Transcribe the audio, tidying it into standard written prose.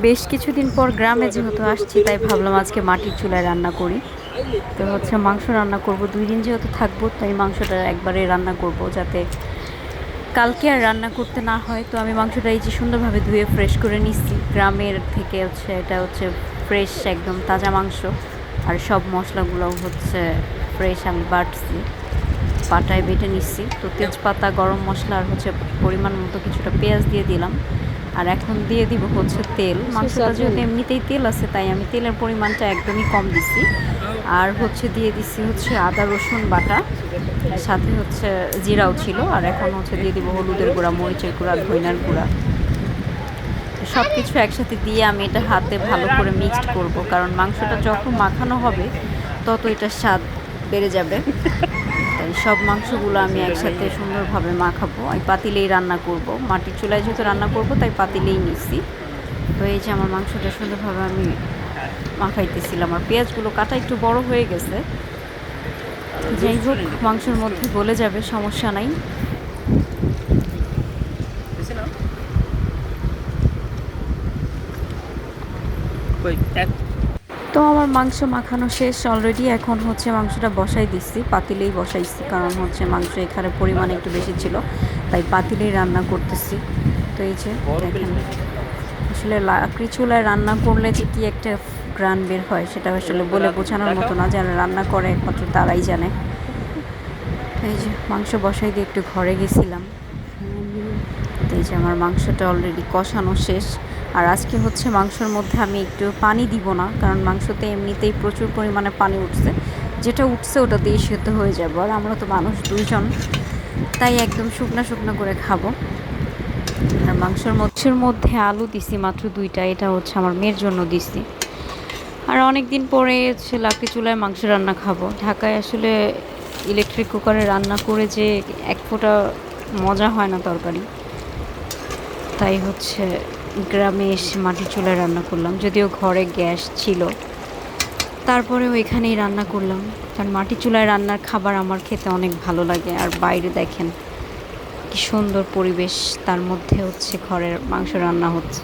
বেশ কিছুদিন পর গ্রামে যেহেতু আসছি তাই ভাবলাম আজকে মাটির চুলায় রান্না করি। তো হচ্ছে মাংস রান্না করব, 2 দিন যেহেতু থাকবো তাই মাংসটা একবারে রান্না করব যাতে কালকে আর রান্না করতে না হয়। তো আমি মাংসটা এই যে সুন্দরভাবে ধুয়ে ফ্রেশ করে নিচ্ছি, গ্রামের থেকে হচ্ছে এটা হচ্ছে ফ্রেশ একদম তাজা মাংস। আর সব মশলাগুলোও হচ্ছে ফ্রেশ আমি বাটছি, পাটায় বেটে নিচ্ছি। তো তেজপাতা, গরম মশলা আর হচ্ছে পরিমাণ মতো কিছুটা পেঁয়াজ দিয়ে দিলাম। আর এখন দিয়ে দিব হচ্ছে তেল। মাংসটা যেহেতু এমনিতেই তেল আছে তাই আমি তেলের পরিমাণটা একদমই কম দিচ্ছি। আর হচ্ছে দিয়ে দিচ্ছি হচ্ছে আদা রসুন বাটা, সাথে হচ্ছে জিরাও ছিল। আর এখন হচ্ছে দিয়ে দিব হলুদের গুঁড়া, মরিচের গুঁড়া, ধইনার গুঁড়া। সব কিছু একসাথে দিয়ে আমি এটা হাতে ভালো করে মিক্সড করব, কারণ মাংসটা যত মাখানো হবে তত এটার স্বাদ বেড়ে যাবে। তাই সব মাংসগুলো আমি একসাথে সুন্দরভাবে মাখাবো। আমি পাতিলেই রান্না করব, মাটির চুলায় যেহেতু রান্না করব তাই পাতিলেই নিচ্ছি। তো এই যে আমার মাংসটা সুন্দরভাবে আমি মাখাইতেছিলাম। আর পেঁয়াজগুলো কাটা একটু বড় হয়ে গেছে, যাই হোক মাংসের মধ্যে গলে যাবে, সমস্যা নাই। তো আমার মাংস মাখানো শেষ অলরেডি। এখন হচ্ছে মাংসটা বসাই দিচ্ছি, পাতিলেই বসাইছি, কারণ হচ্ছে মাংস এখানে পরিমাণ একটু বেশি ছিল তাই পাতিলেই রান্না করতেছি। তো এই যে দেখেন, আসলে লাকড়ি চুলায় রান্না করলে যে কি একটা ঘ্রাণ বের হয় সেটা আসলে বলে বোঝানোর মতো না, যারা রান্না করে একমাত্র তারাই জানে। এই যে মাংস বসাই দিয়ে একটু ঘরে গেছিলাম। তো এই যে আমার মাংসটা অলরেডি কষানো শেষ। আর আজকে হচ্ছে মাংসের মধ্যে আমি একটু পানি দিব না, কারণ মাংসতে এমনিতেই প্রচুর পরিমাণে পানি উঠছে, যেটা উঠছে ওটা দিয়ে সেদ্ধ হয়ে যাবে। আর আমরা তো মানুষ 2 জন, তাই একদম শুকনো শুকনো করে খাবো। আর মাংসের মধ্যে আলু দিছি মাত্র 2টা, এটা হচ্ছে আমার মেয়ের জন্য দিছি। আর অনেক দিন পরে হচ্ছে লাকড়ি চুলায় মাংস রান্না খাবো। ঢাকায় আসলে ইলেকট্রিক কুকারে রান্না করে যে এক ফোঁটা মজা হয় না তরকারি, তাই হচ্ছে গ্রামে এসে মাটির চুলায় রান্না করলাম। যদিও ঘরে গ্যাস ছিল, তারপরেও এখানেই রান্না করলাম, কারণ মাটির চুলায় রান্নার খাবার আমার খেতে অনেক ভালো লাগে। আর বাইরে দেখেন কি সুন্দর পরিবেশ, তার মধ্যে হচ্ছে ঘরের মাংস রান্না হচ্ছে।